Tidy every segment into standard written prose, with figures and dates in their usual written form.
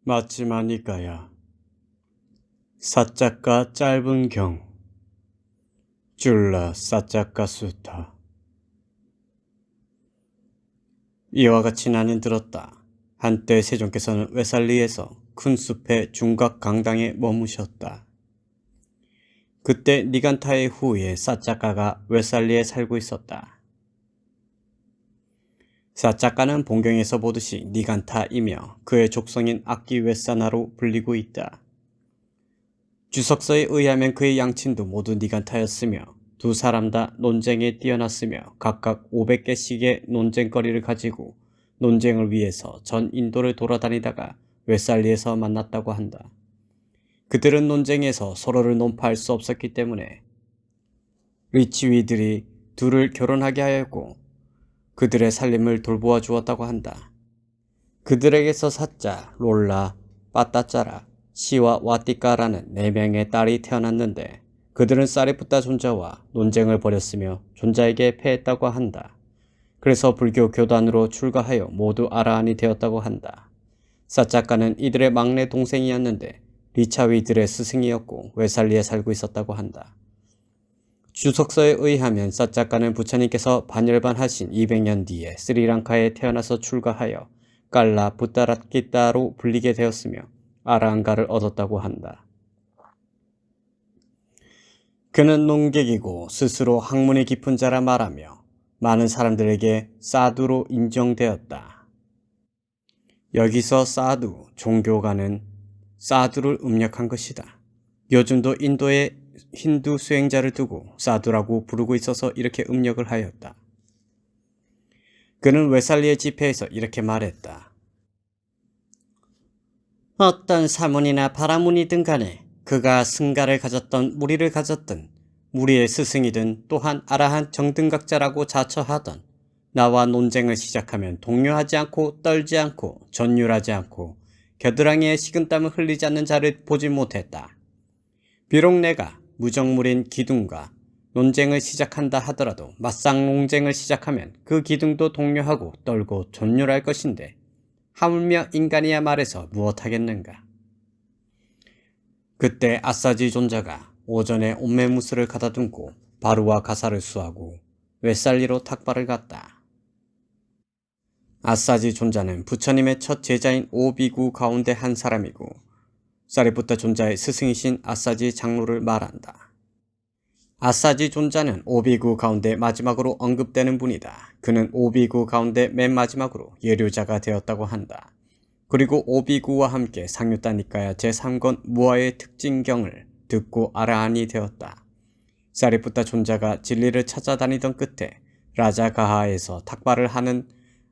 맞지만 이까야. 사자가 짧은 경. 줄라 사자가 수타. 이와 같이 나는 들었다. 한때 세종께서는 웨살리에서 큰 숲의 중각 강당에 머무셨다. 그때 니간타의 후예 사자가가 웨살리에 살고 있었다. 사자가는 본경에서 보듯이 니간타이며 그의 족성인 악기웨사나로 불리고 있다. 주석서에 의하면 그의 양친도 모두 니간타였으며 두 사람 다 논쟁에 뛰어났으며 각각 500개씩의 논쟁거리를 가지고 논쟁을 위해서 전 인도를 돌아다니다가 웨살리에서 만났다고 한다. 그들은 논쟁에서 서로를 논파할 수 없었기 때문에 리치위들이 둘을 결혼하게 하였고 그들의 살림을 돌보아 주었다고 한다. 그들에게서 사짜, 롤라, 빠따짜라, 시와 와띠까라는 4명의 딸이 태어났는데 그들은 사리푸타 존자와 논쟁을 벌였으며 존자에게 패했다고 한다. 그래서 불교 교단으로 출가하여 모두 아라한이 되었다고 한다. 사짜가는 이들의 막내 동생이었는데 리차위들의 스승이었고 웨살리에 살고 있었다고 한다. 주석서에 의하면 사짜가는 부처님께서 반열반하신 200년 뒤에 스리랑카에 태어나서 출가하여 깔라 부타라키타로 불리게 되었으며 아라한가를 얻었다고 한다. 그는 농객이고 스스로 학문이 깊은 자라 말하며 많은 사람들에게 사두로 인정되었다. 여기서 사두, 종교가는 사두를 음력한 것이다. 요즘도 인도에 힌두 수행자를 두고 사두라고 부르고 있어서 이렇게 음력을 하였다. 그는 웨살리의 집회에서 이렇게 말했다. 어떤 사문이나 바라문이든 간에 그가 승가를 가졌던 무리를 가졌든 무리의 스승이든 또한 아라한 정등각자라고 자처하던 나와 논쟁을 시작하면 동요하지 않고 떨지 않고 전율하지 않고 겨드랑이에 식은땀을 흘리지 않는 자를 보지 못했다. 비록 내가 무정물인 기둥과 논쟁을 시작한다 하더라도 맞상 논쟁을 시작하면 그 기둥도 동요하고 떨고 전율할 것인데 하물며 인간이야 말해서 무엇하겠는가. 그때 아사지 존자가 오전에 옴매무스를 가다 둔고 바루와 가사를 수하고 웨살리로 탁발을 갔다. 아사지 존자는 부처님의 첫 제자인 오비구 가운데 한 사람이고 사리푸타 존자의 스승이신 아사지 장로를 말한다. 아사지 존자는 오비구 가운데 마지막으로 언급되는 분이다. 그는 오비구 가운데 맨 마지막으로 예류자가 되었다고 한다. 그리고 오비구와 함께 상유타 니까야 제3권 무아의 특징경을 듣고 아라한이 되었다. 사리푸타 존자가 진리를 찾아다니던 끝에 라자가하에서 탁발을 하는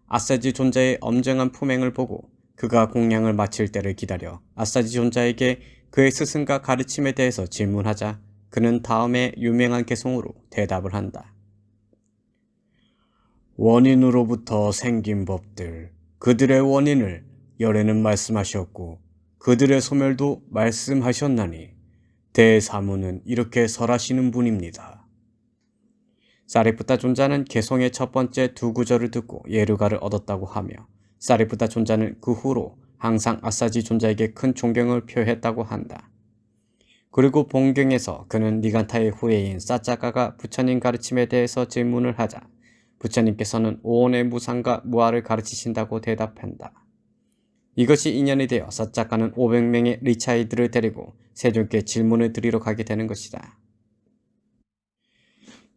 아사지 존자의 엄정한 품행을 보고 그가 공양을 마칠 때를 기다려 아사지 존자에게 그의 스승과 가르침에 대해서 질문하자 그는 다음에 유명한 개송으로 대답을 한다. 원인으로부터 생긴 법들, 그들의 원인을 열에는 말씀하셨고 그들의 소멸도 말씀하셨나니 대사무는 이렇게 설하시는 분입니다. 사리푸타 존자는 개송의 첫 번째 두 구절을 듣고 예류가를 얻었다고 하며 사리푸타 존자는 그 후로 항상 아사지 존자에게 큰 존경을 표했다고 한다. 그리고 본경에서 그는 니간타의 후예인 사짜가가 부처님 가르침에 대해서 질문을 하자 부처님께서는 오온의 무상과 무아를 가르치신다고 대답한다. 이것이 인연이 되어 사짜가는 500명의 리차이들을 데리고 세종께 질문을 드리러 가게 되는 것이다.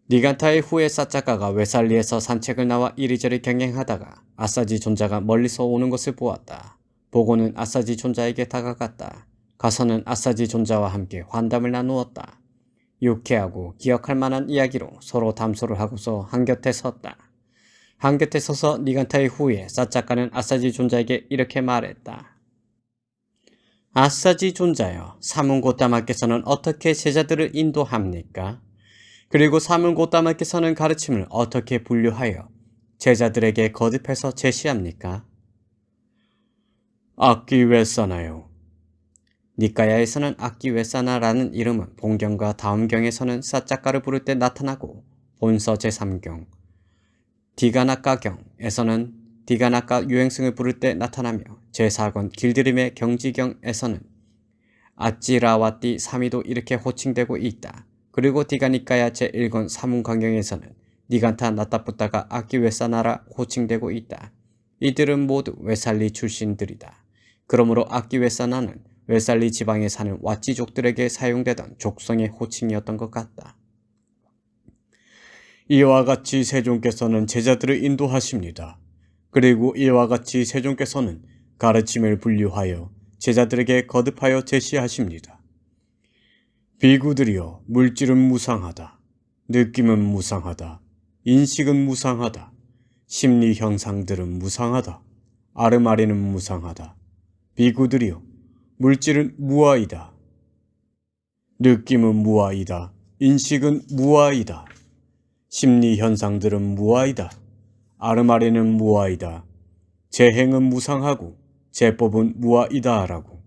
니간타의 후예 사짜가가 웨살리에서 산책을 나와 이리저리 경행하다가 아사지 존자가 멀리서 오는 것을 보았다. 보고는 아사지 존자에게 다가갔다. 가서는 아사지 존자와 함께 환담을 나누었다. 유쾌하고 기억할 만한 이야기로 서로 담소를 하고서 한곁에 섰다. 한곁에 서서 니간타의 후에 사짜가는 아사지 존자에게 이렇게 말했다. 아사지 존자여, 사문고타마께서는 어떻게 제자들을 인도합니까? 그리고 사문고타마께서는 가르침을 어떻게 분류하여 제자들에게 거듭해서 제시합니까? 악기웨사나요. 니까야에서는 악기웨사나라는 이름은 본경과 다음 경에서는 사짜가를 부를 때 나타나고 본서 제3경, 디가나가경에서는 디가나카 유행성을 부를 때 나타나며 제4권 길드림의 경지경에서는 아찌라와띠 3위도 이렇게 호칭되고 있다. 그리고 디가니까야 제1권 사문광경에서는 니간타 나타푸타가 아키웨사나라 호칭되고 있다. 이들은 모두 웨살리 출신들이다. 그러므로 아키웨사나는 웨살리 지방에 사는 와찌족들에게 사용되던 족성의 호칭이었던 것 같다. 이와 같이 세종께서는 제자들을 인도하십니다. 그리고 이와 같이 세종께서는 가르침을 분류하여 제자들에게 거듭하여 제시하십니다. 비구들이여, 물질은 무상하다. 느낌은 무상하다. 인식은 무상하다. 심리 형상들은 무상하다. 아르마리는 무상하다. 비구들이여, 물질은 무아이다. 느낌은 무아이다. 인식은 무아이다. 심리 현상들은 무아이다. 아르마리는 무아이다. 재행은 무상하고 제법은 무아이다라고.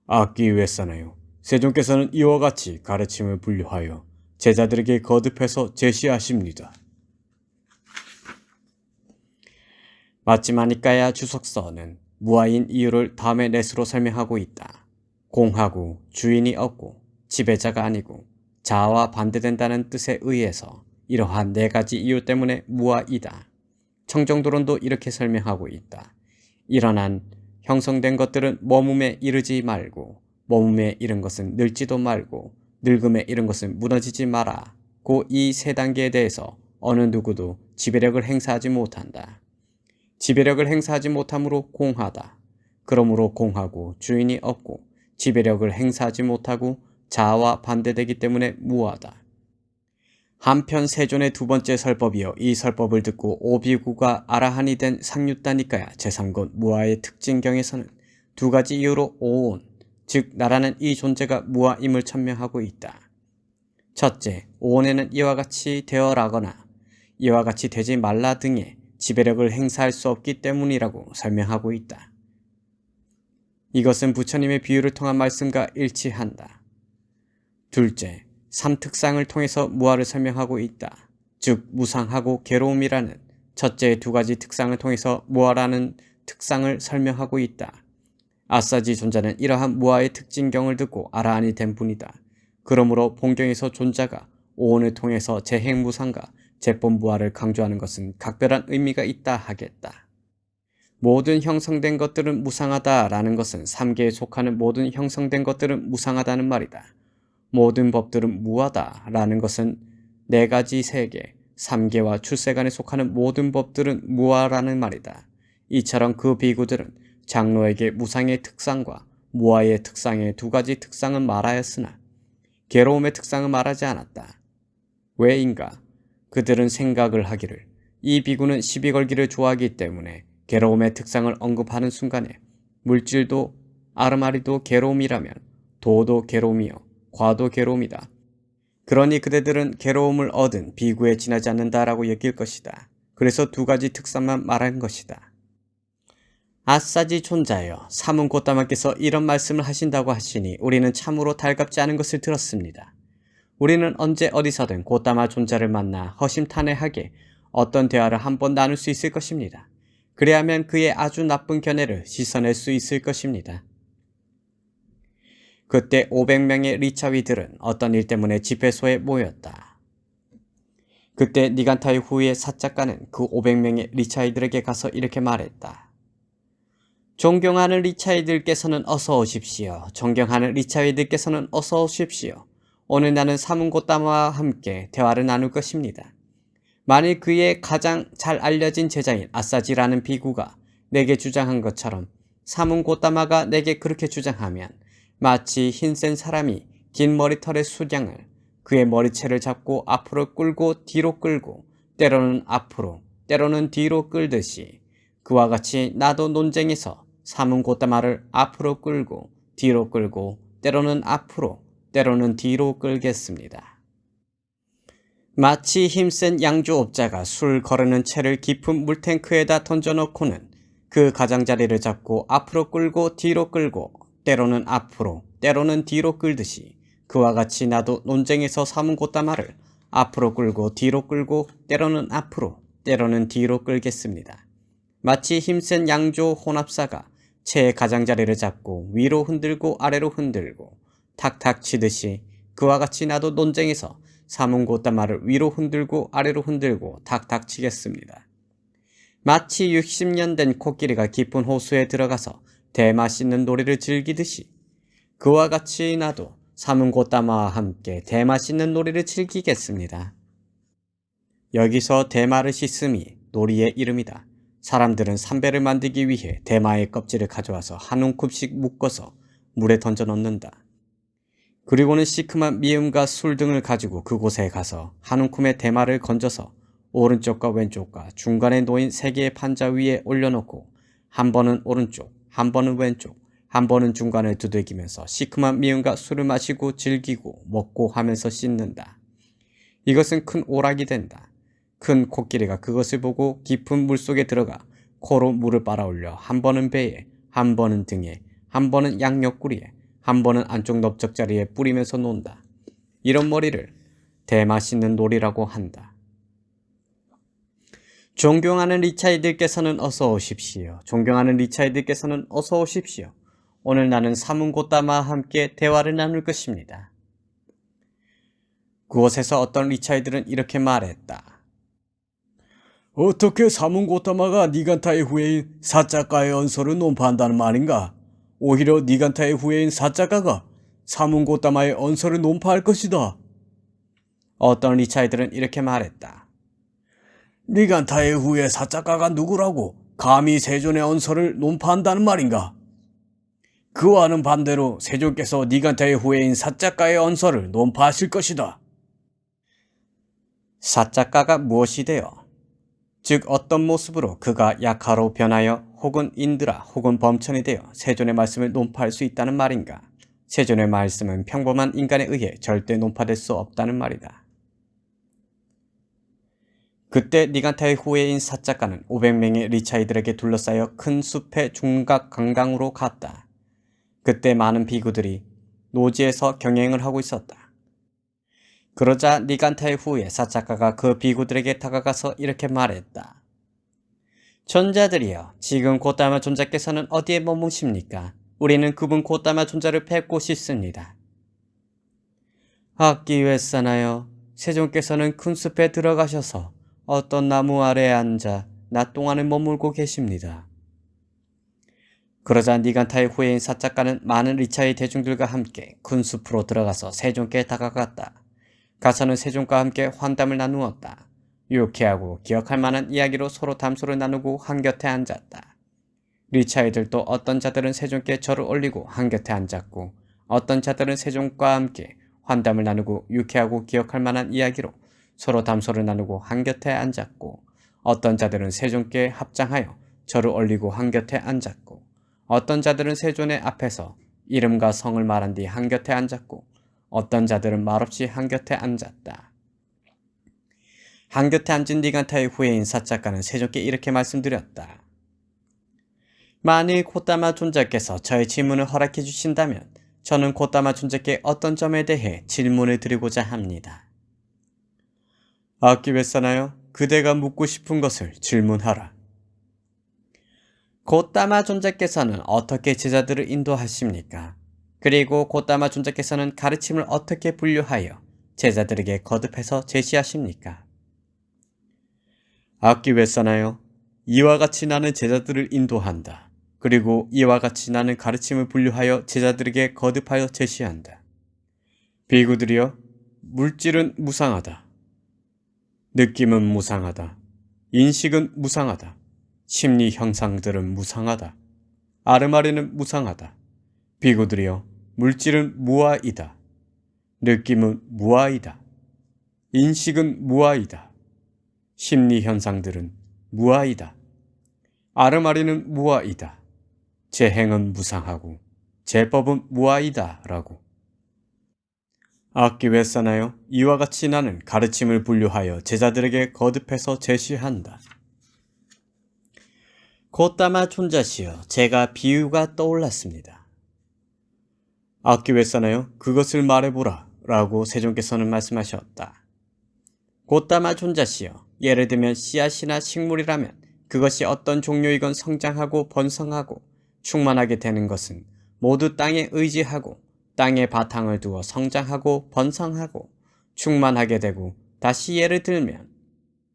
아끼웨사나요. 세종께서는 이와 같이 가르침을 분류하여 제자들에게 거듭해서 제시하십니다. 마치마니까야 주석서는 무아인 이유를 다음의 넷으로 설명하고 있다. 공하고 주인이 없고 지배자가 아니고 자아와 반대된다는 뜻에 의해서 이러한 네 가지 이유 때문에 무아이다. 청정도론도 이렇게 설명하고 있다. 일어난 형성된 것들은 머뭅에 이르지 말고 머뭅에 이른 것은 늙지도 말고 늙음에 이른 것은 무너지지 마라. 고 이 세 단계에 대해서 어느 누구도 지배력을 행사하지 못한다. 지배력을 행사하지 못함으로 공하다. 그러므로 공하고 주인이 없고 지배력을 행사하지 못하고 자아와 반대되기 때문에 무아다. 한편 세존의 두 번째 설법이여 이 설법을 듣고 오비구가 아라한이 된 상류다니까야 제3권 무아의 특징경에서는 두 가지 이유로 오온, 즉 나라는 이 존재가 무아임을 천명하고 있다. 첫째, 오온에는 이와 같이 되어라거나 이와 같이 되지 말라 등의 지배력을 행사할 수 없기 때문이라고 설명하고 있다. 이것은 부처님의 비유를 통한 말씀과 일치한다. 둘째, 삼특상을 통해서 무아를 설명하고 있다. 즉 무상하고 괴로움이라는 첫째의 두 가지 특상을 통해서 무아라는 특상을 설명하고 있다. 아사지 존자는 이러한 무아의 특징경을 듣고 아라한이 된 분이다. 그러므로 본경에서 존자가 오온을 통해서 재행무상과 제법무아를 강조하는 것은 각별한 의미가 있다 하겠다. 모든 형성된 것들은 무상하다라는 것은 3계에 속하는 모든 형성된 것들은 무상하다는 말이다. 모든 법들은 무아다라는 것은 4가지 세계, 3계와 출세간에 속하는 모든 법들은 무아라는 말이다. 이처럼 그 비구들은 장로에게 무상의 특상과 무아의 특상의 두 가지 특상은 말하였으나 괴로움의 특상은 말하지 않았다. 왜인가? 그들은 생각을 하기를 이 비구는 시비걸기를 좋아하기 때문에 괴로움의 특상을 언급하는 순간에 물질도 아르마리도 괴로움이라면 도도 괴로움이요 과도 괴로움이다. 그러니 그대들은 괴로움을 얻은 비구에 지나지 않는다라고 여길 것이다. 그래서 두 가지 특상만 말한 것이다. 아사지 존자여, 사문 고따마께서 이런 말씀을 하신다고 하시니 우리는 참으로 달갑지 않은 것을 들었습니다. 우리는 언제 어디서든 고따마 존자를 만나 허심탄회하게 어떤 대화를 한번 나눌 수 있을 것입니다. 그래야만 그의 아주 나쁜 견해를 씻어낼 수 있을 것입니다. 그때 500명의 리차위들은 어떤 일 때문에 집회소에 모였다. 그때 니간타의 후의 사작가는 그 500명의 리차위들에게 가서 이렇게 말했다. 존경하는 리차위들께서는 어서 오십시오. 존경하는 리차위들께서는 어서 오십시오. 오늘 나는 사문고따마와 함께 대화를 나눌 것입니다. 만일 그의 가장 잘 알려진 제자인 아사지라는 비구가 내게 주장한 것처럼 사문고따마가 내게 그렇게 주장하면 마치 힘센 사람이 긴 머리털의 수량을 그의 머리채를 잡고 앞으로 끌고 뒤로 끌고 때로는 앞으로 때로는 뒤로 끌듯이 그와 같이 나도 논쟁에서 사문고따마를 앞으로 끌고 뒤로 끌고 때로는 앞으로 때로는 뒤로 끌겠습니다. 마치 힘센 양주업자가 술 거르는 채를 깊은 물탱크에다 던져놓고는 그 가장자리를 잡고 앞으로 끌고 뒤로 끌고 때로는 앞으로 때로는 뒤로 끌듯이 그와 같이 나도 논쟁에서 사문고따마를 앞으로 끌고 뒤로 끌고 때로는 앞으로 때로는 뒤로 끌겠습니다. 마치 힘센 양조 혼합사가 채의 가장자리를 잡고 위로 흔들고 아래로 흔들고 탁탁 치듯이 그와 같이 나도 논쟁에서 사문고따마를 위로 흔들고 아래로 흔들고 탁탁 치겠습니다. 마치 60년 된 코끼리가 깊은 호수에 들어가서 대마 씻는 놀이를 즐기듯이 그와 같이 나도 사문고따마와 함께 대마 씻는 놀이를 즐기겠습니다. 여기서 대마를 씻음이 놀이의 이름이다. 사람들은 삼배를 만들기 위해 대마의 껍질을 가져와서 한 움큼씩 묶어서 물에 던져 넣는다. 그리고는 시큼한 미음과 술 등을 가지고 그곳에 가서 한 움큼의 대마를 건져서 오른쪽과 왼쪽과 중간에 놓인 세 개의 판자 위에 올려놓고 한 번은 오른쪽, 한 번은 왼쪽, 한 번은 중간을 두들기면서 시큼한 미음과 술을 마시고 즐기고 먹고 하면서 씻는다. 이것은 큰 오락이 된다. 큰 코끼리가 그것을 보고 깊은 물속에 들어가 코로 물을 빨아올려 한 번은 배에, 한 번은 등에, 한 번은 양 옆구리에, 한 번은 안쪽 넓적자리에 뿌리면서 논다. 이런 머리를 대마 씻는 놀이라고 한다. 존경하는 리차이들께서는 어서 오십시오. 존경하는 리차이들께서는 어서 오십시오. 오늘 나는 사문고따마와 함께 대화를 나눌 것입니다. 그곳에서 어떤 리차이들은 이렇게 말했다. 어떻게 사문고타마가 니간타의 후예인 사짜가의 언서를 논파한다는 말인가? 오히려 니간타의 후예인 사짜가가 사문고타마의 언서를 논파할 것이다. 어떤 리차이들은 이렇게 말했다. 니간타의 후예 사짜가가 누구라고 감히 세존의 언서를 논파한다는 말인가? 그와는 반대로 세존께서 니간타의 후예인 사짜가의 언서를 논파하실 것이다. 사짜가가 무엇이 되어 즉 어떤 모습으로 그가 약화로 변하여 혹은 인드라 혹은 범천이 되어 세존의 말씀을 논파할 수 있다는 말인가? 세존의 말씀은 평범한 인간에 의해 절대 논파될 수 없다는 말이다. 그때 니간타의 후예인 사짜가는 500명의 리차이들에게 둘러싸여 큰 숲의 중각 강당으로 갔다. 그때 많은 비구들이 노지에서 경행을 하고 있었다. 그러자 니간타의 후예 사짜가가 그 비구들에게 다가가서 이렇게 말했다. 존자들이여, 지금 고따마 존자께서는 어디에 머무십니까? 우리는 그분 고따마 존자를 뵙고 싶습니다. 악기 웨사나여, 세존께서는 큰 숲에 들어가셔서 어떤 나무 아래에 앉아 낮 동안을 머물고 계십니다. 그러자 니간타의 후예인 사짜가는 많은 리차의 대중들과 함께 큰 숲으로 들어가서 세존께 다가갔다. 가서는 세존과 함께 환담을 나누었다. 유쾌하고 기억할 만한 이야기로 서로 담소를 나누고 한곁에 앉았다. 리차이들도 어떤 자들은 세존께 절을 올리고 한곁에 앉았고 어떤 자들은 세존과 함께 환담을 나누고 유쾌하고 기억할 만한 이야기로 서로 담소를 나누고 한곁에 앉았고 어떤 자들은 세존께 합장하여 절을 올리고 한곁에 앉았고 어떤 자들은 세존의 앞에서 이름과 성을 말한 뒤 한곁에 앉았고 어떤 자들은 말없이 한곁에 앉았다. 한곁에 앉은 니간타의 후예인 사짜가는 세존께 이렇게 말씀드렸다. 만일 고따마 존자께서 저의 질문을 허락해 주신다면 저는 고따마 존자께 어떤 점에 대해 질문을 드리고자 합니다. 악기 웨사나여, 그대가 묻고 싶은 것을 질문하라. 고따마 존자께서는 어떻게 제자들을 인도하십니까? 그리고 고따마 존자께서는 가르침을 어떻게 분류하여 제자들에게 거듭해서 제시하십니까? 악기 웨사나여, 이와 같이 나는 제자들을 인도한다. 그리고 이와 같이 나는 가르침을 분류하여 제자들에게 거듭하여 제시한다. 비구들이여, 물질은 무상하다. 느낌은 무상하다. 인식은 무상하다. 심리 형상들은 무상하다. 아르마리는 무상하다. 비구들이여, 물질은 무아이다. 느낌은 무아이다. 인식은 무아이다. 심리 현상들은 무아이다. 아르마리는 무아이다. 재행은 무상하고 제법은 무아이다 라고. 악기 웨사나여, 이와 같이 나는 가르침을 분류하여 제자들에게 거듭해서 제시한다. 고따마 존자시여, 제가 비유가 떠올랐습니다. 악기 웨사나여, 그것을 말해보라 라고 세존께서는 말씀하셨다. 고따마 존자시여, 예를 들면 씨앗이나 식물이라면 그것이 어떤 종류이건 성장하고 번성하고 충만하게 되는 것은 모두 땅에 의지하고 땅에 바탕을 두어 성장하고 번성하고 충만하게 되고, 다시 예를 들면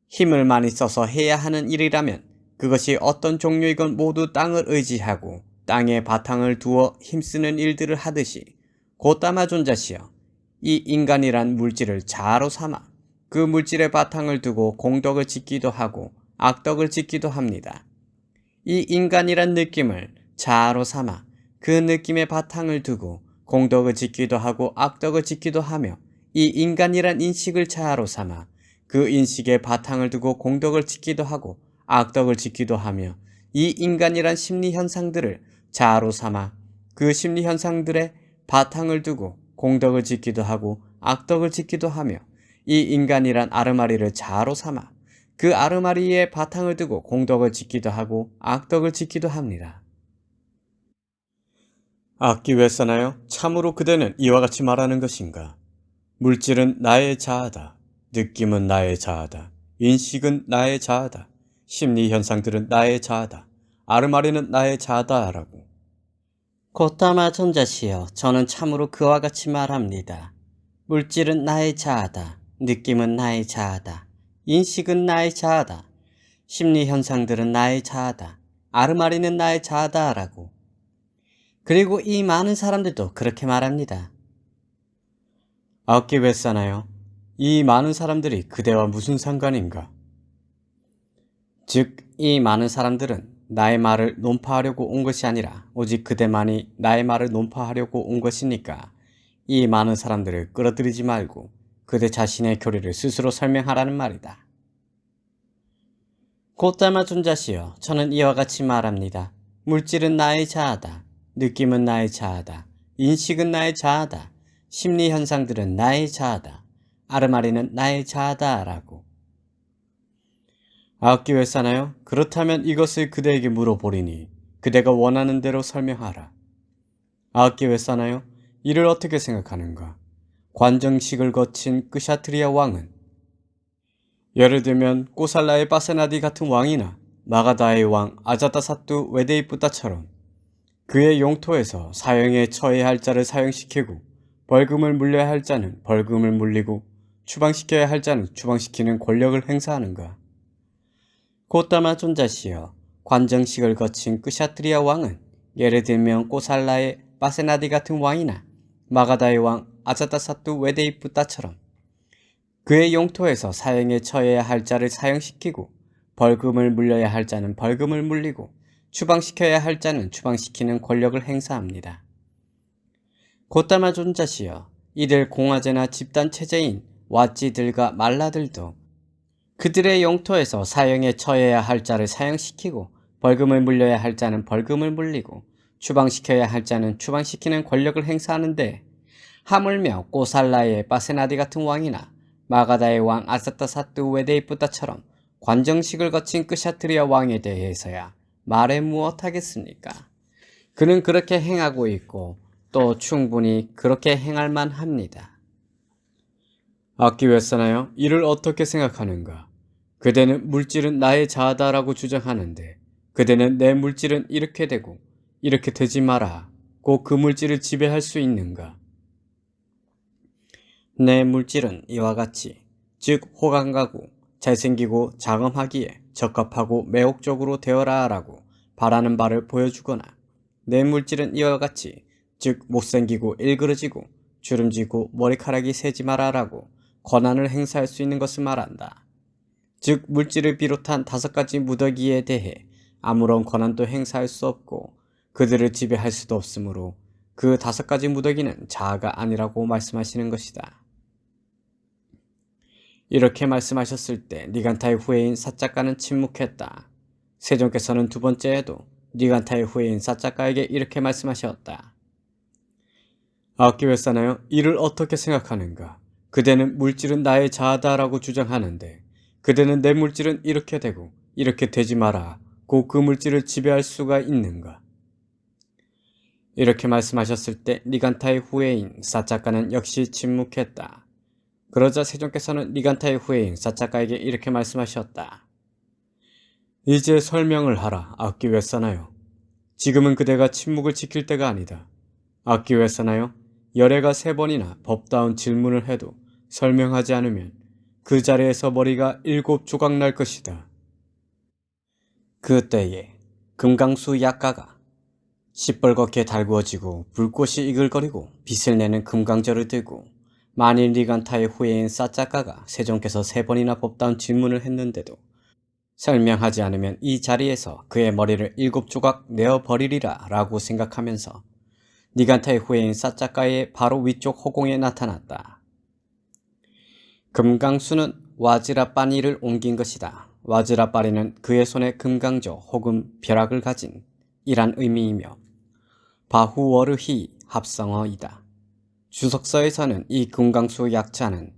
힘을 많이 써서 해야 하는 일이라면 그것이 어떤 종류이건 모두 땅을 의지하고 땅에 바탕을 두어 힘쓰는 일들을 하듯이, 고따마 존자시여, 이 인간이란 물질을 자아로 삼아 그 물질의 바탕을 두고 공덕을 짓기도 하고 악덕을 짓기도 합니다. 이 인간이란 느낌을 자아로 삼아 그 느낌의 바탕을 두고 공덕을 짓기도 하고 악덕을 짓기도 하며, 이 인간이란 인식을 자아로 삼아 그 인식의 바탕을 두고 공덕을 짓기도 하고 악덕을 짓기도 하며, 이 인간이란 심리 현상들을 자아로 삼아 그 심리 현상들의 바탕을 두고 공덕을 짓기도 하고 악덕을 짓기도 하며, 이 인간이란 아르마리를 자아로 삼아 그 아르마리의 바탕을 두고 공덕을 짓기도 하고 악덕을 짓기도 합니다. 악기 왜 써나요? 참으로 그대는 이와 같이 말하는 것인가? 물질은 나의 자아다. 느낌은 나의 자아다. 인식은 나의 자아다. 심리 현상들은 나의 자아다. 아르마리는 나의 자아다라고. 고타마 존자시여, 저는 참으로 그와 같이 말합니다. 물질은 나의 자아다. 느낌은 나의 자아다. 인식은 나의 자아다. 심리 현상들은 나의 자아다. 아르마리는 나의 자아다라고. 그리고 이 많은 사람들도 그렇게 말합니다. 악기 왜 싸나요? 이 많은 사람들이 그대와 무슨 상관인가? 즉, 이 많은 사람들은 나의 말을 논파하려고 온 것이 아니라 오직 그대만이 나의 말을 논파하려고 온 것이니까 이 많은 사람들을 끌어들이지 말고 그대 자신의 교리를 스스로 설명하라는 말이다. 고타마 존자시여, 저는 이와 같이 말합니다. 물질은 나의 자아다. 느낌은 나의 자아다. 인식은 나의 자아다. 심리 현상들은 나의 자아다. 아르마리는 나의 자아다라고. 악기 왜 싸나요? 그렇다면 이것을 그대에게 물어보리니 그대가 원하는 대로 설명하라. 악기 왜 싸나요? 이를 어떻게 생각하는가? 관정식을 거친 끄샤트리아 왕은 예를 들면 꼬살라의 빠세나디 같은 왕이나 마가다의 왕 아자타사뚜 웨데이뿌따처럼 그의 용토에서 사형에 처해야 할 자를 사형시키고 벌금을 물려야 할 자는 벌금을 물리고 추방시켜야 할 자는 추방시키는 권력을 행사하는가? 고타마 존자시여, 관정식을 거친 끄샤트리아 왕은 예를 들면 꼬살라의 빠세나디 같은 왕이나 마가다의 왕 아자타사뚜 웨데이뿌따처럼 그의 용토에서 사형에 처해야 할 자를 사형시키고 벌금을 물려야 할 자는 벌금을 물리고 추방시켜야 할 자는 추방시키는 권력을 행사합니다. 고타마 존자시여, 이들 공화제나 집단체제인 왓지들과 말라들도 그들의 영토에서 사형에 처해야 할 자를 사형시키고 벌금을 물려야 할 자는 벌금을 물리고 추방시켜야 할 자는 추방시키는 권력을 행사하는데, 하물며 꼬살라의 빠세나디 같은 왕이나 마가다의 왕 아사타사뚜 웨데이뿌따처럼 관정식을 거친 끄샤트리아 왕에 대해서야 말해 무엇하겠습니까? 그는 그렇게 행하고 있고 또 충분히 그렇게 행할 만합니다. 악기 왜 써나요? 이를 어떻게 생각하는가? 그대는 물질은 나의 자아다라고 주장하는데 그대는 내 물질은 이렇게 되고 이렇게 되지 마라 꼭 그 물질을 지배할 수 있는가? 내 물질은 이와 같이, 즉 호강가고 잘생기고 장엄하기에 적합하고 매혹적으로 되어라 라고 바라는 바를 보여주거나, 내 물질은 이와 같이, 즉 못생기고 일그러지고 주름지고 머리카락이 새지 마라 라고 권한을 행사할 수 있는 것을 말한다. 즉 물질을 비롯한 5가지 무더기에 대해 아무런 권한도 행사할 수 없고 그들을 지배할 수도 없으므로 그 5가지 무더기는 자아가 아니라고 말씀하시는 것이다. 이렇게 말씀하셨을 때 니간타의 후예인 사짜가는 침묵했다. 세종께서는 2번째에도 니간타의 후예인 사짜가에게 이렇게 말씀하셨다. 악기 왜 싸나요? 이를 어떻게 생각하는가? 그대는 물질은 나의 자아다라고 주장하는데 그대는 내 물질은 이렇게 되고 이렇게 되지 마라 고 그 물질을 지배할 수가 있는가? 이렇게 말씀하셨을 때 니간타의 후예인 사짜가는 역시 침묵했다. 그러자 세종께서는 니간타의 후예인 사짜가에게 이렇게 말씀하셨다. 이제 설명을 하라. 악기 왜 싸나요? 지금은 그대가 침묵을 지킬 때가 아니다. 악기 왜 싸나요? 열애가 3번이나 법다운 질문을 해도 설명하지 않으면 그 자리에서 머리가 7조각 날 것이다. 그때에 금강수 약가가 시뻘겋게 달구어지고 불꽃이 이글거리고 빛을 내는 금강저를 들고 만일 리간타의 후예인 사작가가 세종께서 3번이나 법다운 질문을 했는데도 설명하지 않으면 이 자리에서 그의 머리를 7조각 내어버리리라 라고 생각하면서 니간타의 후예인 사작가의 바로 위쪽 허공에 나타났다. 금강수는 와지라빠니를 옮긴 것이다. 와지라빠니는 그의 손에 금강조 혹은 벼락을 가진 이란 의미이며 바후워르히 합성어이다. 주석서에서는 이 금강수 약자는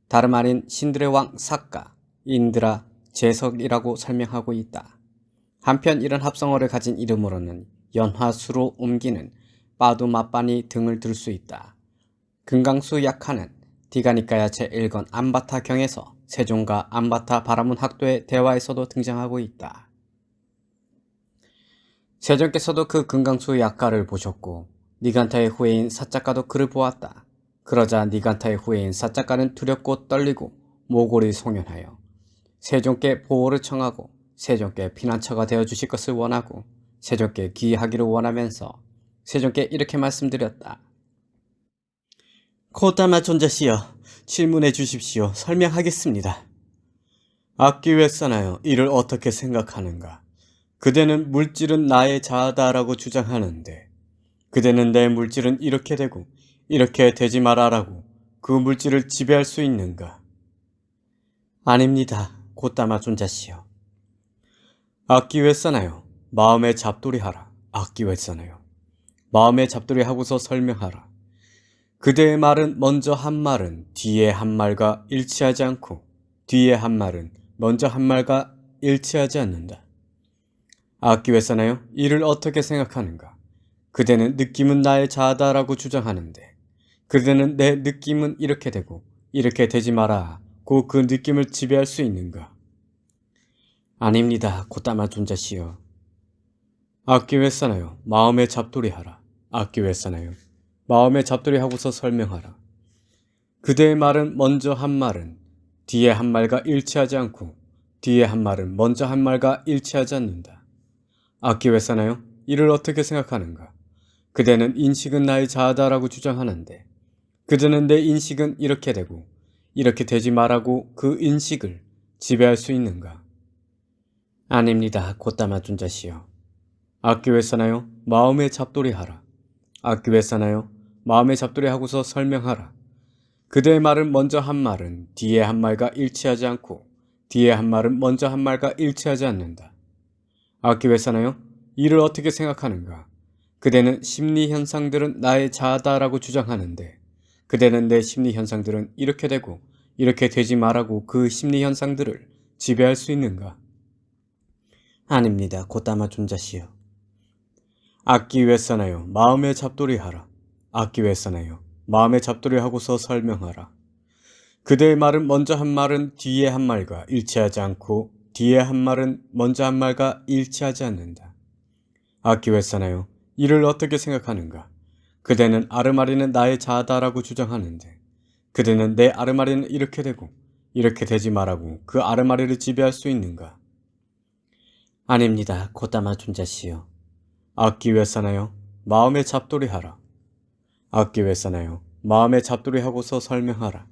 다름 아닌 신들의 왕 사까, 인드라, 제석이라고 설명하고 있다. 한편 이런 합성어를 가진 이름으로는 연화수로 옮기는 빠두마빠니 등을 들 수 있다. 금강수 약하는 디가니까야 제1권 안바타경에서 세종과 안바타 바라문 학도의 대화에서도 등장하고 있다. 세종께서도 그 금강수 약가를 보셨고 니간타의 후예인 사작가도 그를 보았다. 그러자 니간타의 후예인 사작가는 두렵고 떨리고 모골이 송연하여 세종께 보호를 청하고 세종께 피난처가 되어주실 것을 원하고 세종께 귀하기를 원하면서 세종께 이렇게 말씀드렸다. 고다마 존자시여, 질문해 주십시오. 설명하겠습니다. 악기 왜 싸나요? 이를 어떻게 생각하는가? 그대는 물질은 나의 자아다라고 주장하는데 그대는 내 물질은 이렇게 되고 이렇게 되지 마라라고 그 물질을 지배할 수 있는가? 아닙니다. 고다마 존자시여. 악기 왜 싸나요? 마음에 잡돌이하라. 악기 왜 싸나요? 마음에 잡돌이하고서 설명하라. 그대의 말은 먼저 한 말은 뒤에 한 말과 일치하지 않고 뒤에 한 말은 먼저 한 말과 일치하지 않는다. 악기 왜 싸나요? 이를 어떻게 생각하는가? 그대는 느낌은 나의 자아다라고 주장하는데 그대는 내 느낌은 이렇게 되고 이렇게 되지 마라 고 그 느낌을 지배할 수 있는가? 아닙니다. 고다마 존자시여. 악기 왜 싸나요? 마음에 잡돌이하라. 악기 왜 싸나요? 마음에 잡돌이하고서 설명하라. 그대의 말은 먼저 한 말은 뒤에 한 말과 일치하지 않고 뒤에 한 말은 먼저 한 말과 일치하지 않는다. 악기 왜 싸나요? 이를 어떻게 생각하는가? 그대는 인식은 나의 자아다라고 주장하는데 그대는 내 인식은 이렇게 되고 이렇게 되지 말라고 그 인식을 지배할 수 있는가? 아닙니다. 고다마 존자시여. 악기 왜 싸나요? 마음에 잡돌이하라. 악기 왜 싸나요? 마음에 잡돌이하고서 설명하라. 그대의 말은 먼저 한 말은 뒤에 한 말과 일치하지 않고 뒤에 한 말은 먼저 한 말과 일치하지 않는다. 악기 왜 싸나요? 이를 어떻게 생각하는가? 그대는 심리 현상들은 나의 자아다라고 주장하는데 그대는 내 심리 현상들은 이렇게 되고 이렇게 되지 말라고 그 심리 현상들을 지배할 수 있는가? 아닙니다. 고다마 존자시여. 악기 왜 싸나요? 마음에 잡돌이하라. 악기 왜 싸나요? 마음에 잡돌이하고서 설명하라. 그대의 말은 먼저 한 말은 뒤에 한 말과 일치하지 않고 뒤에 한 말은 먼저 한 말과 일치하지 않는다. 악기 왜 싸나요? 이를 어떻게 생각하는가? 그대는 아르마리는 나의 자아다라고 주장하는데 그대는 내 아르마리는 이렇게 되고 이렇게 되지 말라고 그 아르마리를 지배할 수 있는가? 아닙니다. 고다마 존자시여. 악기 왜 싸나요? 마음에 잡돌이하라. 악기 왜 싸나요? 마음에 잡돌이하고서 설명하라.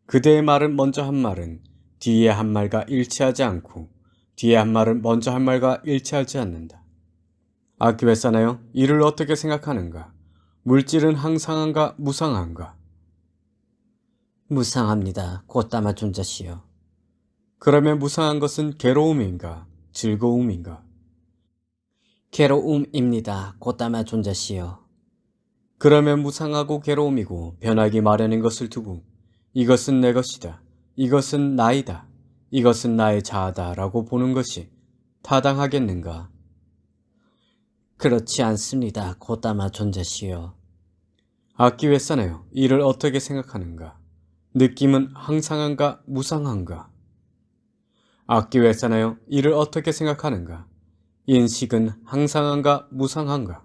그대의 말은 먼저 한 말은 뒤에 한 말과 일치하지 않고 뒤에 한 말은 먼저 한 말과 일치하지 않는다. 악기 왜 싸나요? 이를 어떻게 생각하는가? 물질은 항상한가 무상한가? 무상합니다. 고다마 존자시여. 그러면 무상한 것은 괴로움인가? 즐거움인가? 괴로움입니다. 고다마 존자시여. 그러면 무상하고 괴로움이고 변하기 마련인 것을 두고 이것은 내 것이다. 이것은 나이다. 이것은 나의 자아다 라고 보는 것이 타당하겠는가? 그렇지 않습니다. 고다마 존자시여. 악기 왜 싸나요? 이를 어떻게 생각하는가? 느낌은 항상한가 무상한가? 악기 왜 사나요? 이를 어떻게 생각하는가? 인식은 항상한가 무상한가?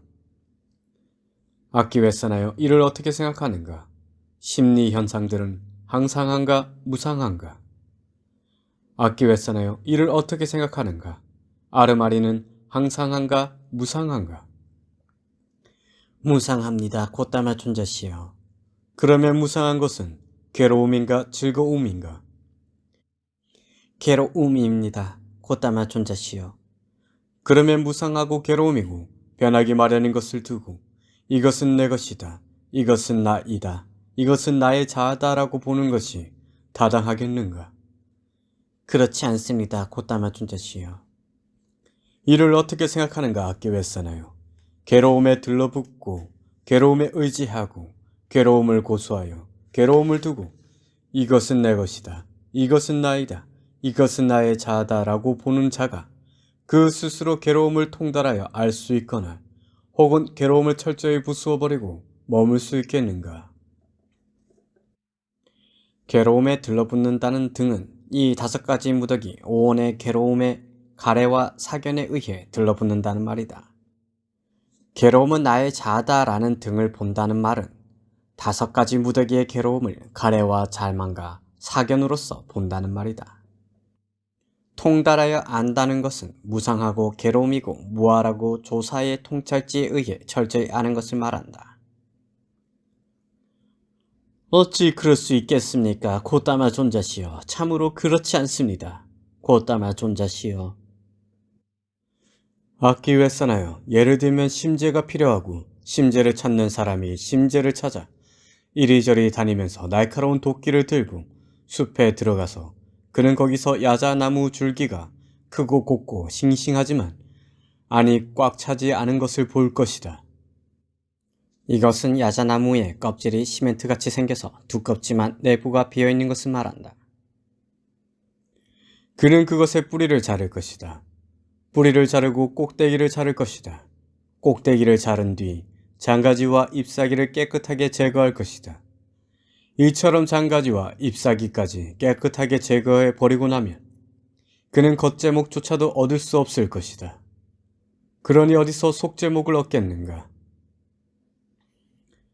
악기 왜 사나요? 이를 어떻게 생각하는가? 심리 현상들은 항상한가 무상한가? 악기 왜 사나요? 이를 어떻게 생각하는가? 아르마리는 항상한가 무상한가? 무상합니다. 곧다마 존자시여. 그러면 무상한 것은 괴로움인가 즐거움인가? 괴로움입니다. 곧다마 존자시여. 그러면 무상하고 괴로움이고 변하기 마련인 것을 두고 이것은 내 것이다. 이것은 나이다. 이것은 나의 자아다라고 보는 것이 타당하겠는가? 그렇지 않습니다. 곧다마 존자시여. 이를 어떻게 생각하는가? 악기 왜 사나요? 괴로움에 들러붙고 괴로움에 의지하고 괴로움을 고수하여 괴로움을 두고 이것은 내 것이다. 이것은 나이다. 이것은 나의 자아다라고 보는 자가 그 스스로 괴로움을 통달하여 알 수 있거나 혹은 괴로움을 철저히 부수어버리고 머물 수 있겠는가? 괴로움에 들러붙는다는 등은 이 5가지 무더기 오온의 괴로움의 가래와 사견에 의해 들러붙는다는 말이다. 괴로움은 나의 자아다라는 등을 본다는 말은 5가지 무더기의 괴로움을 가래와 잘망과 사견으로서 본다는 말이다. 통달하여 안다는 것은 무상하고 괴로움이고 무아라고 조사의 통찰지에 의해 철저히 아는 것을 말한다. 어찌 그럴 수 있겠습니까? 곧다마 존자시여. 참으로 그렇지 않습니다. 곧다마 존자시여. 악기 왜 사나요? 예를 들면 심재가 필요하고 심재를 찾는 사람이 심재를 찾아 이리저리 다니면서 날카로운 도끼를 들고 숲에 들어가서 그는 거기서 야자나무 줄기가 크고 곱고 싱싱하지만 안이 꽉 차지 않은 것을 볼 것이다. 이것은 야자나무의 껍질이 시멘트같이 생겨서 두껍지만 내부가 비어있는 것을 말한다. 그는 그것의 뿌리를 자를 것이다. 뿌리를 자르고 꼭대기를 자를 것이다. 꼭대기를 자른 뒤 장가지와 잎사귀를 깨끗하게 제거할 것이다. 이처럼 장가지와 잎사귀까지 깨끗하게 제거해 버리고 나면 그는 겉제목조차도 얻을 수 없을 것이다. 그러니 어디서 속제목을 얻겠는가?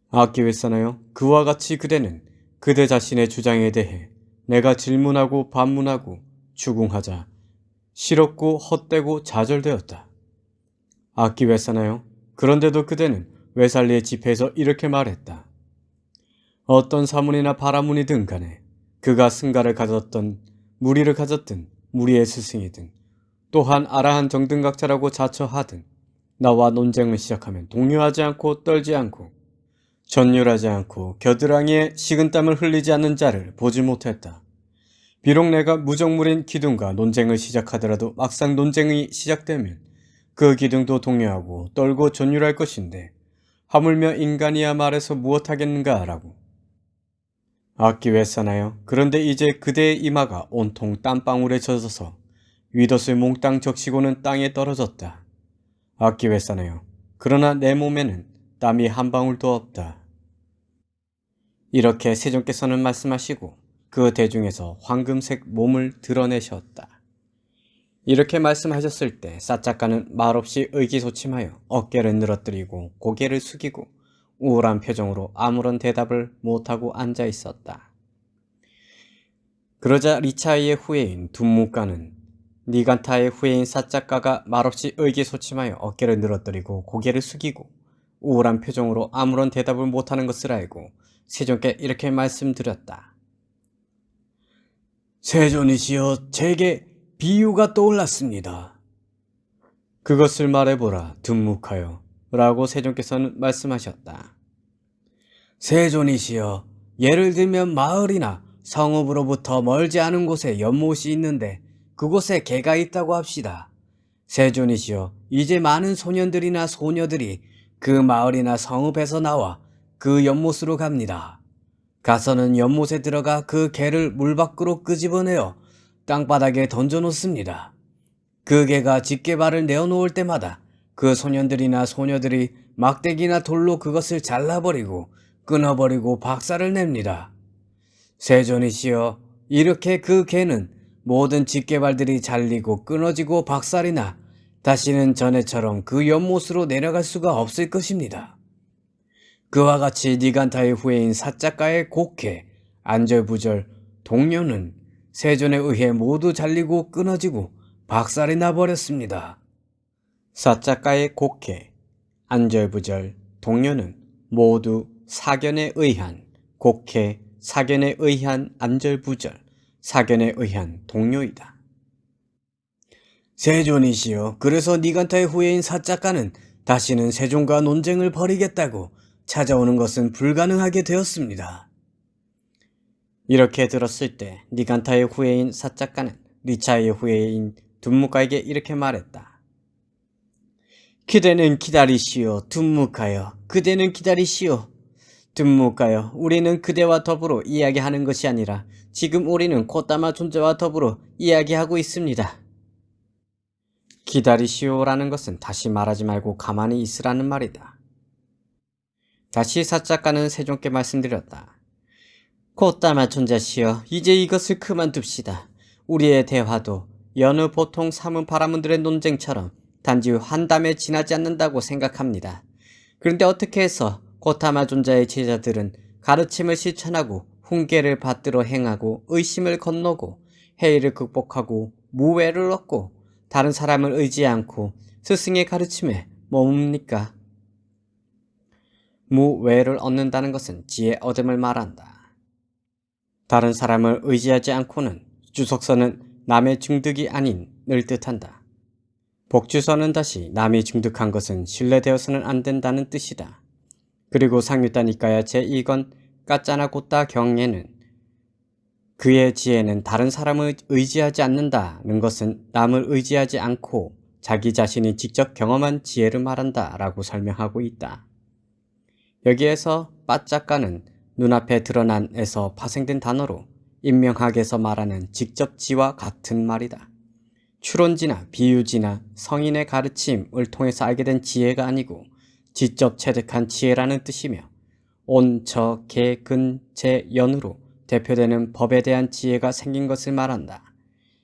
악기 왜 사나요? 그와 같이 그대는 그대 자신의 주장에 대해 내가 질문하고 반문하고 추궁하자 싫었고 헛되고 좌절되었다. 악기 왜 사나요? 그런데도 그대는 웨살리의 집회에서 이렇게 말했다. 어떤 사문이나 바라문이든 간에 그가 승가를 가졌던 무리를 가졌든 무리의 스승이든 또한 아라한 정등각자라고 자처하든 나와 논쟁을 시작하면 동요하지 않고 떨지 않고 전율하지 않고 겨드랑이에 식은땀을 흘리지 않는 자를 보지 못했다. 비록 내가 무정물인 기둥과 논쟁을 시작하더라도 막상 논쟁이 시작되면 그 기둥도 동요하고 떨고 전율할 것인데 하물며 인간이야 말해서 무엇하겠는가 라고. 악기 왜 사나요? 그런데 이제 그대의 이마가 온통 땀방울에 젖어서 윗옷을 몽땅 적시고는 땅에 떨어졌다. 악기 왜 사나요? 그러나 내 몸에는 땀이 한 방울도 없다. 이렇게 세존께서는 말씀하시고 그 대중에서 황금색 몸을 드러내셨다. 이렇게 말씀하셨을 때 사작가는 말없이 의기소침하여 어깨를 늘어뜨리고 고개를 숙이고 우울한 표정으로 아무런 대답을 못하고 앉아 있었다. 그러자 리차이의 후예인 둔무가는 니간타의 후예인 사작가가 말없이 의기소침하여 어깨를 늘어뜨리고 고개를 숙이고 우울한 표정으로 아무런 대답을 못하는 것을 알고 세존께 이렇게 말씀드렸다. 세존이시여, 제게 비유가 떠올랐습니다. 그것을 말해보라, 둔묵하여 라고 세존께서는 말씀하셨다. 세존이시여, 예를 들면 마을이나 성읍으로부터 멀지 않은 곳에 연못이 있는데 그곳에 개가 있다고 합시다. 세존이시여, 이제 많은 소년들이나 소녀들이 그 마을이나 성읍에서 나와 그 연못으로 갑니다. 가서는 연못에 들어가 그 개를 물 밖으로 끄집어내어 땅바닥에 던져놓습니다. 그 개가 짙게 발을 내어놓을 때마다 그 소년들이나 소녀들이 막대기나 돌로 그것을 잘라버리고 끊어버리고 박살을 냅니다. 세존이시여, 이렇게 그 개는 모든 직계발들이 잘리고 끊어지고 박살이 나 다시는 전에처럼 그 연못으로 내려갈 수가 없을 것입니다. 그와 같이 니간타의 후예인 사작가의 곡해, 안절부절, 동료는 세존에 의해 모두 잘리고 끊어지고 박살이 나버렸습니다. 사작가의 곡해, 안절부절, 동료는 모두 사견에 의한 곡해, 사견에 의한 안절부절, 사견에 의한 동료이다. 세존이시여, 그래서 니간타의 후예인 사작가는 다시는 세존과 논쟁을 벌이겠다고 찾아오는 것은 불가능하게 되었습니다. 이렇게 들었을 때 니간타의 후예인 사작가는 리차의 후예인 둔무카에게 이렇게 말했다. 그대는 기다리시오, 둔무카여. 그대는 기다리시오. 둔무카여, 우리는 그대와 더불어 이야기하는 것이 아니라 지금 우리는 코타마 존재와 더불어 이야기하고 있습니다. 기다리시오라는 것은 다시 말하지 말고 가만히 있으라는 말이다. 다시 사작가는 세존께 말씀드렸다. 코타마 존재시여, 이제 이것을 그만둡시다. 우리의 대화도 여느 보통 사문 파라문들의 논쟁처럼 단지 환담에 지나지 않는다고 생각합니다. 그런데 어떻게 해서 코타마 존자의 제자들은 가르침을 실천하고 훈계를 받들어 행하고 의심을 건너고 해이를 극복하고 무외를 얻고 다른 사람을 의지하지 않고 스승의 가르침에 머뭅니까? 무외를 얻는다는 것은 지혜 얻음을 말한다. 다른 사람을 의지하지 않고는 주석서는 남의 중득이 아닌 을 뜻한다. 복주서는 다시 남이 중득한 것은 신뢰되어서는 안 된다는 뜻이다. 그리고 상유다니까야 제2권 까짜나 곧다 경예는 그의 지혜는 다른 사람을 의지하지 않는다는 것은 남을 의지하지 않고 자기 자신이 직접 경험한 지혜를 말한다 라고 설명하고 있다. 여기에서 빠짝가는 눈앞에 드러난에서 파생된 단어로 인명학에서 말하는 직접지와 같은 말이다. 추론지나 비유지나 성인의 가르침을 통해서 알게 된 지혜가 아니고 직접 체득한 지혜라는 뜻이며 온, 저, 개, 근, 제, 연으로 대표되는 법에 대한 지혜가 생긴 것을 말한다.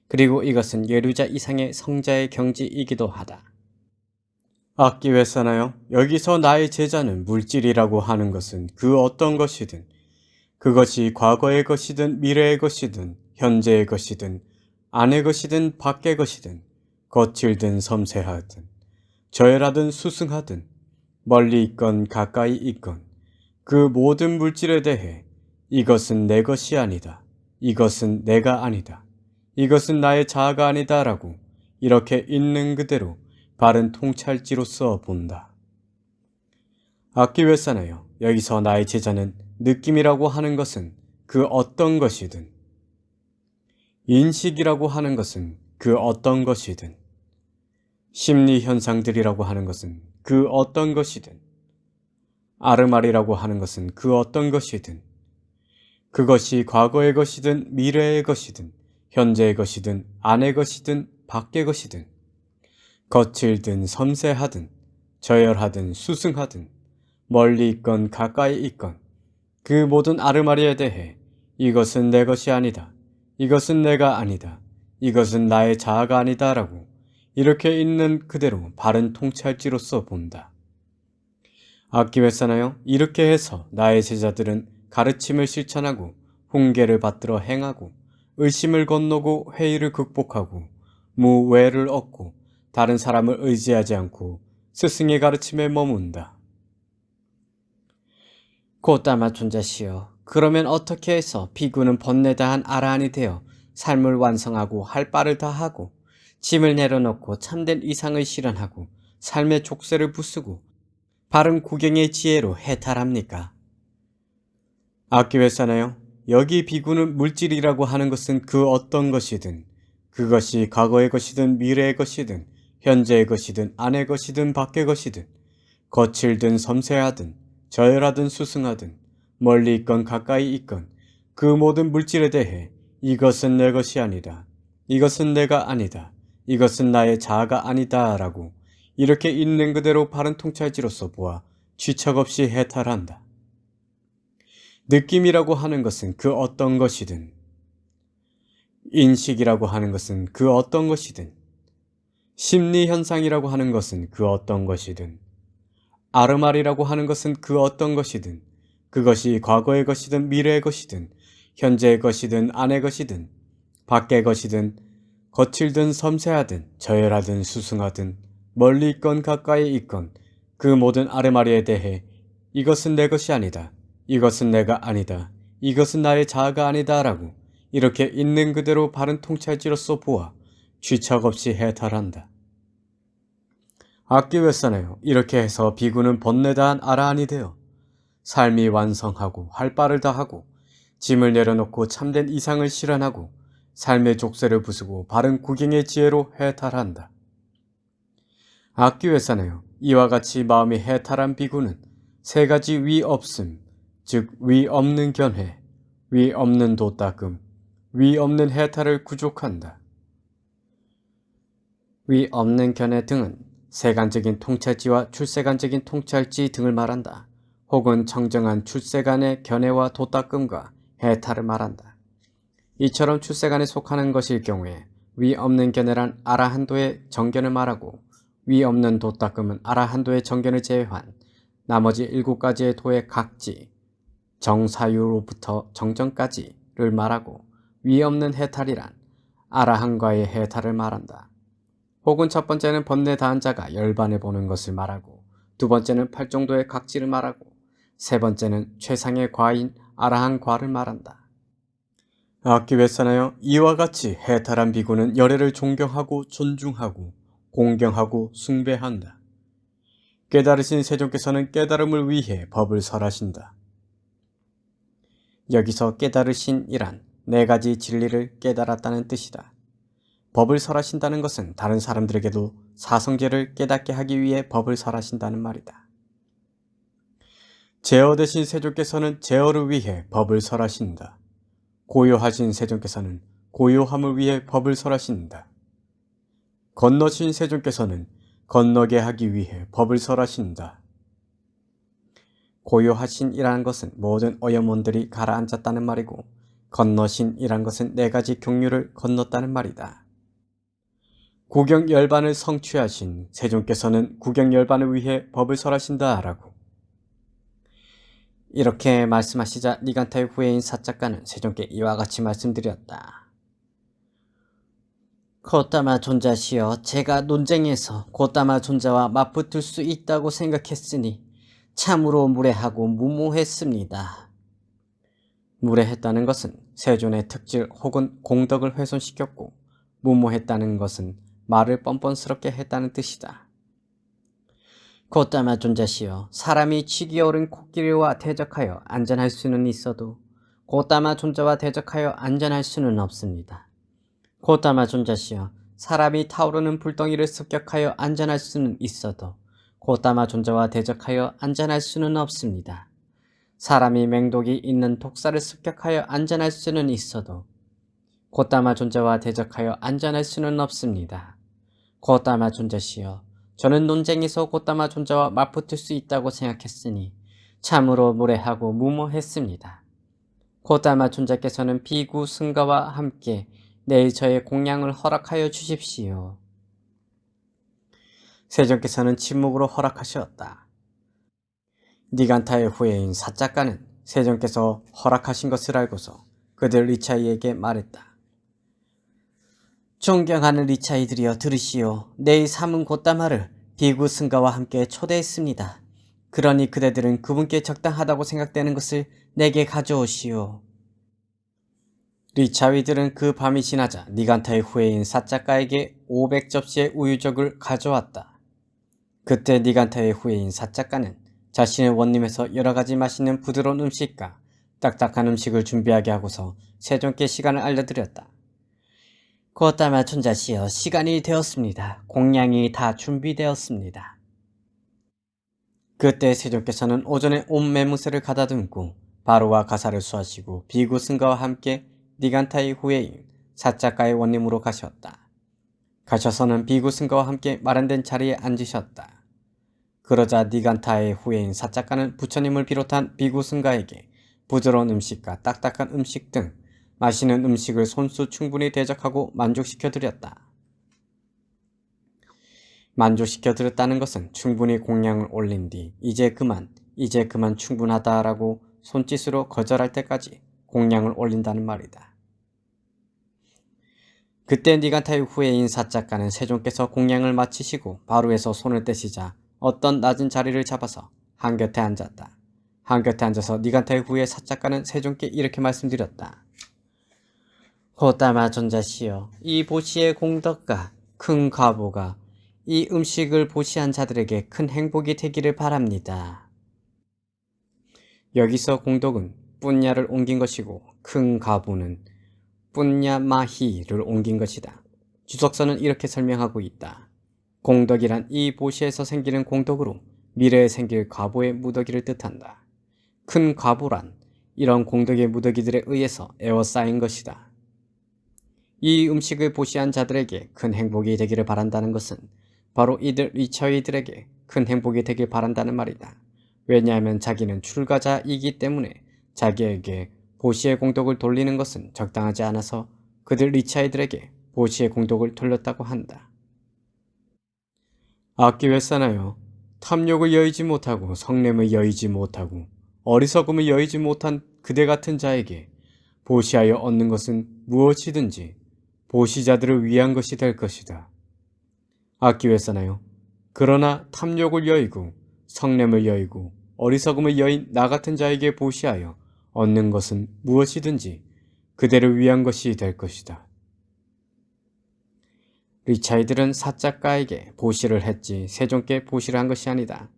그리고 이것은 예류자 이상의 성자의 경지이기도 하다. 악기 왜 쓰나요? 여기서 나의 제자는 물질이라고 하는 것은 그 어떤 것이든 그것이 과거의 것이든 미래의 것이든 현재의 것이든 안의 것이든 밖의 것이든 거칠든 섬세하든 저열하든 수승하든 멀리 있건 가까이 있건 그 모든 물질에 대해 이것은 내 것이 아니다. 이것은 내가 아니다. 이것은 나의 자아가 아니다 라고 이렇게 있는 그대로 바른 통찰지로서 본다. 악기 왜 싸나요? 여기서 나의 제자는 느낌이라고 하는 것은 그 어떤 것이든 인식이라고 하는 것은 그 어떤 것이든 심리 현상들이라고 하는 것은 그 어떤 것이든 아르말이라고 하는 것은 그 어떤 것이든 그것이 과거의 것이든 미래의 것이든 현재의 것이든 안의 것이든 밖의 것이든 거칠든 섬세하든 저열하든 수승하든 멀리 있건 가까이 있건 그 모든 아르마리에 대해 이것은 내 것이 아니다. 이것은 내가 아니다. 이것은 나의 자아가 아니다 라고 이렇게 있는 그대로 바른 통찰지로서 본다. 악기 왜 싸나요? 이렇게 해서 나의 제자들은 가르침을 실천하고 훈계를 받들어 행하고 의심을 건너고 회의를 극복하고 무외를 얻고 다른 사람을 의지하지 않고 스승의 가르침에 머문다. 고따마 존자시여, 그러면 어떻게 해서 비구는 번뇌다한 아라한이 되어 삶을 완성하고 할 바를 다하고 짐을 내려놓고 참된 이상을 실현하고 삶의 족쇄를 부수고 바른 구경의 지혜로 해탈합니까? 악기 왜 싸나요? 여기 비구는 물질이라고 하는 것은 그 어떤 것이든 그것이 과거의 것이든 미래의 것이든 현재의 것이든 안의 것이든 밖의 것이든 거칠든 섬세하든 저열하든 수승하든 멀리 있건 가까이 있건 그 모든 물질에 대해 이것은 내 것이 아니다. 이것은 내가 아니다. 이것은 나의 자아가 아니다 라고 이렇게 있는 그대로 바른 통찰지로서 보아 취척 없이 해탈한다. 느낌이라고 하는 것은 그 어떤 것이든 인식이라고 하는 것은 그 어떤 것이든, 심리현상이라고 하는 것은 그 어떤 것이든, 아르말이라고 하는 것은 그 어떤 것이든, 그것이 과거의 것이든 미래의 것이든, 현재의 것이든 아내 것이든, 밖의 것이든, 거칠든 섬세하든, 저열하든 수승하든, 멀리 있건 가까이 있건, 그 모든 아르마리에 대해 이것은 내 것이 아니다, 이것은 내가 아니다, 이것은 나의 자아가 아니다 라고 이렇게 있는 그대로 바른 통찰지로서 보아 쥐착 없이 해탈한다. 악기 왜싸나요? 이렇게 해서 비구는 번뇌다한 아라한이 되어 삶이 완성하고 할 바를 다하고 짐을 내려놓고 참된 이상을 실현하고 삶의 족쇄를 부수고 바른 구경의 지혜로 해탈한다. 악기 왜싸나요? 이와 같이 마음이 해탈한 비구는 세 가지 위 없음, 즉 위 없는 견해, 위 없는 도닦음, 위 없는 해탈을 구족한다. 위 없는 견해 등은 세간적인 통찰지와 출세간적인 통찰지 등을 말한다. 혹은 청정한 출세간의 견해와 도닦음과 해탈을 말한다. 이처럼 출세간에 속하는 것일 경우에 위 없는 견해란 아라한도의 정견을 말하고 위 없는 도닦음은 아라한도의 정견을 제외한 나머지 7가지의 도의 각지, 정사유로부터 정정까지를 말하고 위 없는 해탈이란 아라한과의 해탈을 말한다. 혹은 첫 번째는 번뇌 다한 자가 열반을 보는 것을 말하고 두 번째는 8정도의 각지를 말하고 세 번째는 최상의 과인 아라한 과를 말한다. 악기 왜싸나요? 이와 같이 해탈한 비구는 열애를 존경하고 존중하고 공경하고 숭배한다. 깨달으신 세존께서는 깨달음을 위해 법을 설하신다. 여기서 깨달으신이란 4가지 진리를 깨달았다는 뜻이다. 법을 설하신다는 것은 다른 사람들에게도 사성제를 깨닫게 하기 위해 법을 설하신다는 말이다. 제어 되신 세존께서는 제어를 위해 법을 설하신다. 고요하신 세존께서는 고요함을 위해 법을 설하신다. 건너신 세존께서는 건너게 하기 위해 법을 설하신다. 고요하신이라는 것은 모든 어여몬들이 가라앉았다는 말이고 건너신이란 것은 4가지 경류를 건넜다는 말이다. 구경열반을 성취하신 세존께서는 구경열반을 위해 법을 설하신다 라고. 이렇게 말씀하시자 니간타의 후예인 사작가는 세존께 이와 같이 말씀드렸다. 고따마 존자시여, 제가 논쟁에서 고따마 존자와 맞붙을 수 있다고 생각했으니 참으로 무례하고 무모했습니다. 무례했다는 것은 세존의 특질 혹은 공덕을 훼손시켰고 무모했다는 것은 말을 뻔뻔스럽게 했다는 뜻이다. 고따마 존자시여, 사람이 치기 어른 코끼리와 대적하여 안전할 수는 있어도 고따마 존자와 대적하여 안전할 수는 없습니다. 고따마 존자시여, 사람이 타오르는 불덩이를 습격하여 안전할 수는 있어도 고따마 존자와 대적하여 안전할 수는 없습니다. 사람이 맹독이 있는 독사를 습격하여 안전할 수는 있어도 고따마 존자와 대적하여 안전할 수는 없습니다. 고따마 존자시여, 저는 논쟁에서 고따마 존자와 맞붙을 수 있다고 생각했으니 참으로 무례하고 무모했습니다. 고따마 존자께서는 비구 승가와 함께 내일 저의 공양을 허락하여 주십시오. 세존께서는 침묵으로 허락하셨다. 니간타의 후예인 사작가는 세존께서 허락하신 것을 알고서 그들 리차이에게 말했다. 존경하는 리차이들이여 들으시오. 내일 삼은 고따마를 비구 승가와 함께 초대했습니다. 그러니 그대들은 그분께 적당하다고 생각되는 것을 내게 가져오시오. 리차이들은 그 밤이 지나자 니간타의 후예인 사작가에게 500접시의 우유적을 가져왔다. 그때 니간타의 후예인 사작가는 자신의 원림에서 여러가지 맛있는 부드러운 음식과 딱딱한 음식을 준비하게 하고서 세존께 시간을 알려드렸다. 고따마 존자시여, 시간이 되었습니다. 공양이 다 준비되었습니다. 그때 세존께서는 오전에 온 매무새를 가다듬고 바로와 가사를 수하시고 비구 승가와 함께 니간타의 후예인 사작가의 원림으로 가셨다. 가셔서는 비구 승가와 함께 마련된 자리에 앉으셨다. 그러자 니간타의 후예인 사작가는 부처님을 비롯한 비구 승가에게 부드러운 음식과 딱딱한 음식 등 맛있는 음식을 손수 충분히 대접하고 만족시켜드렸다. 만족시켜드렸다는 것은 충분히 공양을 올린 뒤 이제 그만 충분하다라고 손짓으로 거절할 때까지 공양을 올린다는 말이다. 그때 니간타의 후예인 사작가는 세종께서 공양을 마치시고 바로에서 손을 떼시자 어떤 낮은 자리를 잡아서 한곁에 앉았다. 한곁에 앉아서 니간타의 후예 사작가는 세종께 이렇게 말씀드렸다. 호따마 존자시여, 이 보시의 공덕과 큰 과보가 이 음식을 보시한 자들에게 큰 행복이 되기를 바랍니다. 여기서 공덕은 뿐야를 옮긴 것이고 큰 과보는 뿐야마히를 옮긴 것이다. 주석서는 이렇게 설명하고 있다. 공덕이란 이 보시에서 생기는 공덕으로 미래에 생길 과보의 무더기를 뜻한다. 큰 과보란 이런 공덕의 무더기들에 의해서 에워싸인 것이다. 이 음식을 보시한 자들에게 큰 행복이 되기를 바란다는 것은 바로 이들 리처이들에게 큰 행복이 되길 바란다는 말이다. 왜냐하면 자기는 출가자이기 때문에 자기에게 보시의 공덕을 돌리는 것은 적당하지 않아서 그들 리차이들에게 보시의 공덕을 돌렸다고 한다. 악기왜 싸나요? 탐욕을 여의지 못하고 성냄을 여의지 못하고 어리석음을 여의지 못한 그대 같은 자에게 보시하여 얻는 것은 무엇이든지 보시자들을 위한 것이 될 것이다. 악기 왜 싸나요? 그러나 탐욕을 여의고 성냄을 여의고 어리석음을 여인 나 같은 자에게 보시하여 얻는 것은 무엇이든지 그대를 위한 것이 될 것이다. 리차이들은 사작가에게 보시를 했지 세종께 보시를 한 것이 아니다.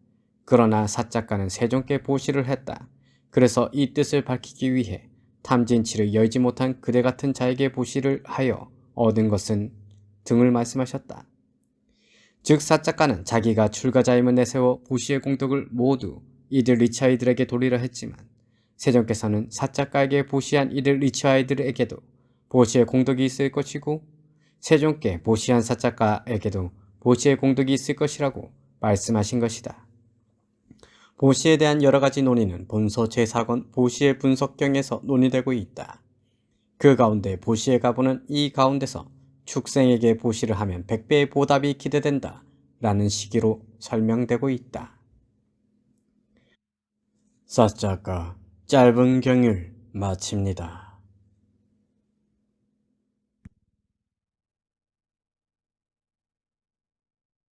그러나 사작가는 세종께 보시를 했다. 그래서 이 뜻을 밝히기 위해 탐진치를 여의지 못한 그대 같은 자에게 보시를 하여 얻은 것은 등을 말씀하셨다. 즉 사작가는 자기가 출가자임을 내세워 보시의 공덕을 모두 이들 리차이들에게 돌리려 했지만 세종께서는 사작가에게 보시한 이들 리차이들에게도 보시의 공덕이 있을 것이고 세종께 보시한 사작가에게도 보시의 공덕이 있을 것이라고 말씀하신 것이다. 보시에 대한 여러가지 논의는 본서 제4권 보시의 분석경에서 논의되고 있다. 그 가운데 보시의 가부는 이 가운데서 축생에게 보시를 하면 100배의 보답이 기대된다 라는 시기로 설명되고 있다. 사작가 짧은 경을 마칩니다.